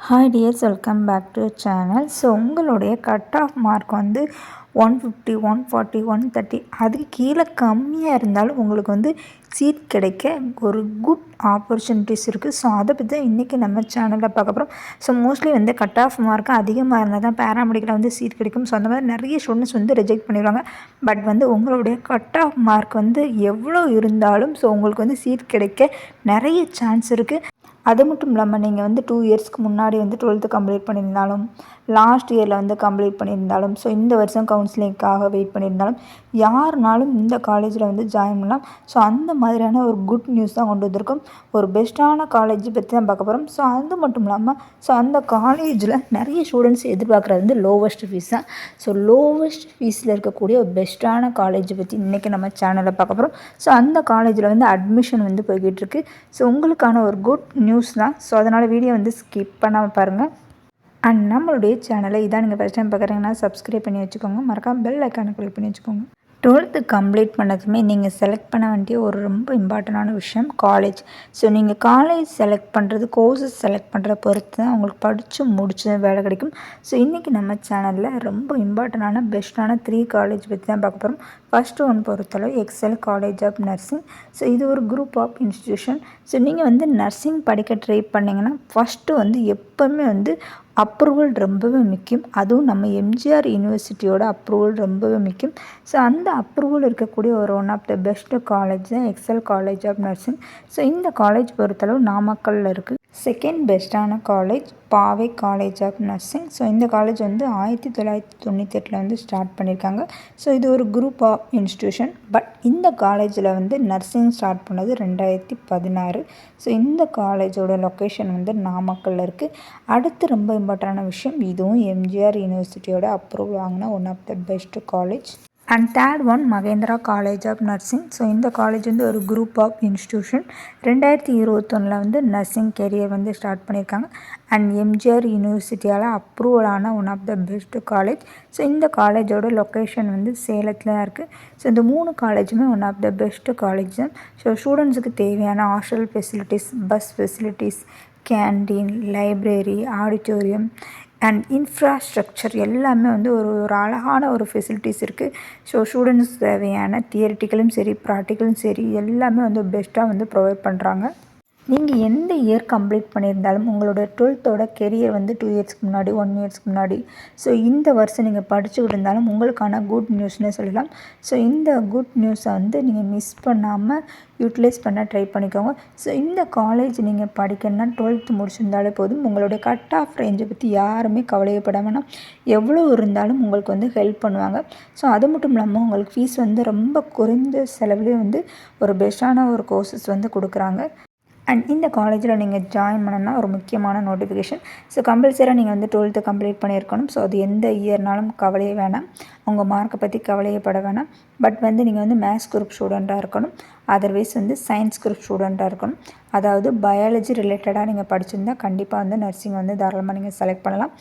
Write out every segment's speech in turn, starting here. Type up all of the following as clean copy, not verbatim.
Hi dears, welcome back to channel. So உங்களுடைய cut off mark வந்து 150, 140, 130 அதுக்கு கீழே கம்மியாக இருந்தாலும் உங்களுக்கு வந்து சீட் கிடைக்க ஒரு குட் ஆப்பர்ச்சுனிட்டிஸ் இருக்குது. ஸோ அதை பற்றி தான் இன்றைக்கி நம்ம சேனலில் பார்க்க போகிறோம். ஸோ மோஸ்ட்லி வந்து கட் ஆஃப் மார்க்கு அதிகமாக இருந்தால் தான் பேராமெடிக்கலில் வந்து சீட் கிடைக்கும். ஸோ அந்த மாதிரி நிறைய ஸ்டூடெண்ட்ஸ் வந்து ரிஜெக்ட் பண்ணிடுவாங்க. பட் வந்து உங்களுடைய கட் ஆஃப் மார்க் வந்து எவ்வளோ இருந்தாலும் ஸோ உங்களுக்கு வந்து சீட் கிடைக்க நிறைய சான்ஸ் இருக்குது. அது மட்டும் இல்லாமல் நீங்கள் வந்து 2 இயர்ஸ்க்கு முன்னாடி வந்து 12th கம்ப்ளீட் பண்ணியிருந்தாலும், லாஸ்ட் இயரில் வந்து கம்ப்ளீட் பண்ணியிருந்தாலும், ஸோ இந்த வருஷம் கவுன்சிலிங்காக வெயிட் பண்ணியிருந்தாலும் யாருனாலும் இந்த காலேஜில் வந்து ஜாயின் பண்ணலாம். ஸோ அந்த மாதிரியான ஒரு குட் நியூஸ் தான் கொண்டு வந்திருக்கோம். ஒரு பெஸ்ட்டான காலேஜ் பற்றி தான் பார்க்க போகிறோம். ஸோ அது மட்டும் இல்லாமல் ஸோ அந்த காலேஜில் நிறைய ஸ்டூடெண்ட்ஸ் எதிர்பார்க்குறது வந்து லோவஸ்ட் ஃபீஸ் தான். ஸோ லோவஸ்ட் ஃபீஸில் இருக்கக்கூடிய ஒரு பெஸ்ட்டான காலேஜை பற்றி இன்றைக்கி நம்ம சேனலில் பார்க்க போகிறோம். ஸோ அந்த காலேஜில் வந்து அட்மிஷன் வந்து போய்கிட்டு இருக்கு. ஸோ உங்களுக்கான ஒரு குட் நியூஸ் தான். ஸோ அதனால் வீடியோ வந்து ஸ்கிப் பண்ணாமல் பாருங்கள். அண்ட் நம்மளுடைய சேனலை இதான் நீங்கள் ஃபஸ்ட் டைம் பார்க்குறீங்கன்னா சப்ஸ்கிரைப் பண்ணி வச்சுக்கோங்க. மறக்காம பெல் ஐக்கானை கிளிக் பண்ணி வச்சுக்கோங்க. 12th கம்ப்ளீட் பண்ணதுமே நீங்கள் செலக்ட் பண்ண வேண்டிய ஒரு ரொம்ப இம்பார்ட்டண்டான விஷயம் காலேஜ். ஸோ நீங்கள் காலேஜ் செலக்ட் பண்ணுறது, கோர்சஸ் செலக்ட் பண்ணுறத பொறுத்து தான் உங்களுக்கு படித்து முடிச்சு வேலை கிடைக்கும். ஸோ இன்றைக்கி நம்ம சேனலில் ரொம்ப இம்பார்ட்டண்டான பெஸ்ட்டான 3 காலேஜ் பற்றி தான் பார்க்க போகிறோம். ஃபஸ்ட்டு ஒன் பொறுத்தளவு Excel college of nursing. So இது ஒரு குரூப் ஆஃப் இன்ஸ்டிடியூஷன். ஸோ நீங்கள் வந்து நர்சிங் படிக்க ட்ரை பண்ணிங்கன்னா ஃபஸ்ட்டு வந்து எப்போவுமே வந்து அப்ரூவல் ரொம்பவே முக்கியம். அதுவும் நம்ம எம்ஜிஆர் யூனிவர்சிட்டியோட அப்ரூவல் ரொம்பவே முக்கியம். ஸோ அந்த அப்ரூவல் இருக்கக்கூடிய ஒரு one of the best college தான் Excel college of nursing. So இந்த காலேஜ் பொறுத்தளவு நாமக்கல்லில் இருக்குது. செகண்ட் பெஸ்ட்டான college Paavai college of nursing. So இந்த காலேஜ் வந்து 1998 வந்து ஸ்டார்ட் பண்ணியிருக்காங்க. ஸோ இது ஒரு குரூப் ஆஃப் இன்ஸ்டிடியூஷன். பட் இந்த காலேஜில் வந்து நர்சிங் ஸ்டார்ட் பண்ணது 2016. ஸோ இந்த காலேஜோட லொக்கேஷன் வந்து நாமக்கல்லில் இருக்குது. அடுத்து ரொம்ப இம்பார்ட்டண்டான விஷயம், இதுவும் எம்ஜிஆர் யூனிவர்சிட்டியோட அப்ரூவல் வாங்கின one of the best college. And third one Mahendra college of nursing. So இந்த காலேஜ் வந்து ஒரு குரூப் ஆஃப் இன்ஸ்டிடியூஷன். 2021 வந்து நர்சிங் கெரியர் வந்து ஸ்டார்ட் பண்ணியிருக்காங்க. அண்ட் எம்ஜிஆர் யூனிவர்சிட்டியால் அப்ரூவலான one of the best college. So இந்த காலேஜோட லொக்கேஷன் வந்து சேலத்தில் தான் இருக்குது. ஸோ இந்த 3 காலேஜுமே one of the best college தான். ஸோ ஸ்டூடெண்ட்ஸுக்கு தேவையான hostel facilities, bus facilities, canteen, library, auditorium and infrastructure எல்லாமே வந்து ஒரு அழகான ஒரு ஃபெசிலிட்டிஸ் இருக்குது. ஸோ ஸ்டூடெண்ட்ஸ் தேவையான தியரிட்டிக்கலும் சரி, ப்ராக்டிக்கலும் சரி எல்லாமே வந்து பெஸ்ட்டாக வந்து ப்ரொவைட் பண்ணுறாங்க. நீங்கள் எந்த இயர் கம்ப்ளீட் பண்ணியிருந்தாலும் உங்களோட 12th கெரியர் வந்து 2 இயர்ஸ்க்கு முன்னாடி, 1 இயர்ஸ்க்கு முன்னாடி, ஸோ இந்த வருஷம் நீங்கள் படிச்சுக்கிட்டு இருந்தாலும் உங்களுக்கான குட் நியூஸ்னே சொல்லலாம். ஸோ இந்த குட் நியூஸை வந்து நீங்கள் மிஸ் பண்ணாமல் யூட்டிலைஸ் பண்ண ட்ரை பண்ணிக்கோங்க. ஸோ இந்த காலேஜ் நீங்கள் படிக்கணும்னா 12th முடிச்சிருந்தாலே போதும். உங்களுடைய கட் ஆஃப் ரேஞ்சை பற்றி யாருமே கவலையப்பட வேணாம். எவ்வளோ இருந்தாலும் உங்களுக்கு வந்து ஹெல்ப் பண்ணுவாங்க. ஸோ அது மட்டும் இல்லாமல் உங்களுக்கு ஃபீஸ் வந்து ரொம்ப குறைந்த செலவுலேயே வந்து ஒரு பெஸ்ட்டான ஒரு கோர்சஸ் வந்து கொடுக்குறாங்க. அண்ட் இந்த காலேஜில் நீங்கள் ஜாயின் பண்ணணும்னா ஒரு முக்கியமான நோட்டிஃபிகேஷன். ஸோ கம்பல்சரியாக நீங்கள் வந்து 12th கம்ப்ளீட் பண்ணியிருக்கணும். ஸோ அது எந்த இயர்னாலும் கவலையே வேணாம், உங்கள் மார்க்கை பற்றி கவலையப்பட வேணாம். பட் வந்து நீங்கள் வந்து மேத்ஸ் குரூப் ஸ்டூடெண்ட்டாக இருக்கணும், அதர்வைஸ் வந்து சயின்ஸ் குரூப் ஸ்டூடெண்ட்டாக இருக்கணும். அதாவது பயாலஜி ரிலேட்டடாக நீங்கள் படிச்சிருந்தால் கண்டிப்பாக வந்து நர்சிங் வந்து தாராளமாக நீங்கள் செலக்ட் பண்ணலாம்.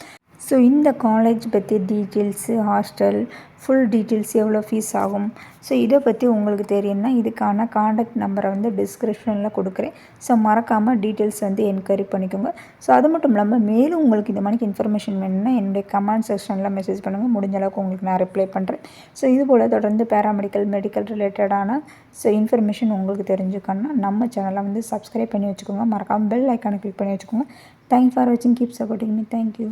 ஸோ இந்த காலேஜ் பற்றி டீட்டெயில்ஸு, ஹாஸ்டல் ஃபுல் டீட்டெயில்ஸ், எவ்வளோ ஃபீஸ் ஆகும், ஸோ இதை பற்றி உங்களுக்கு தெரியும்னா இதுக்கான காண்டாக்ட் நம்பரை வந்து டிஸ்கிரிப்ஷனில் கொடுக்குறேன். ஸோ மறக்காமல் டீட்டெயில்ஸ் வந்து என்கொயரி பண்ணிக்கோங்க. ஸோ அது மட்டும் இல்லாமல் மேலும் உங்களுக்கு இந்த மாதிரி இன்ஃபர்மேஷன் வேணும்னா என்னுடைய கமெண்ட் செக்ஷனில் மெசேஜ் பண்ணுங்கள். முடிஞ்ச அளவுக்கு உங்களுக்கு நான் ரிப்ளை பண்ணுறேன். ஸோ இது போல் தொடர்ந்து பேராமெடிக்கல், மெடிக்கல் ரிலேட்டடான ஸோ இன்ஃபர்மேஷன் உங்களுக்கு தெரிஞ்சுக்கணும்னா நம்ம சேனலை வந்து சப்ஸ்கிரைப் பண்ணி வச்சுக்கோங்க. மறக்காமல் பெல் ஐக்கானை கிளிக் பண்ணி வச்சுக்கோங்க. தேங்க்ஸ் ஃபார் வாட்சிங். Keep supporting me. தேங்க்யூ.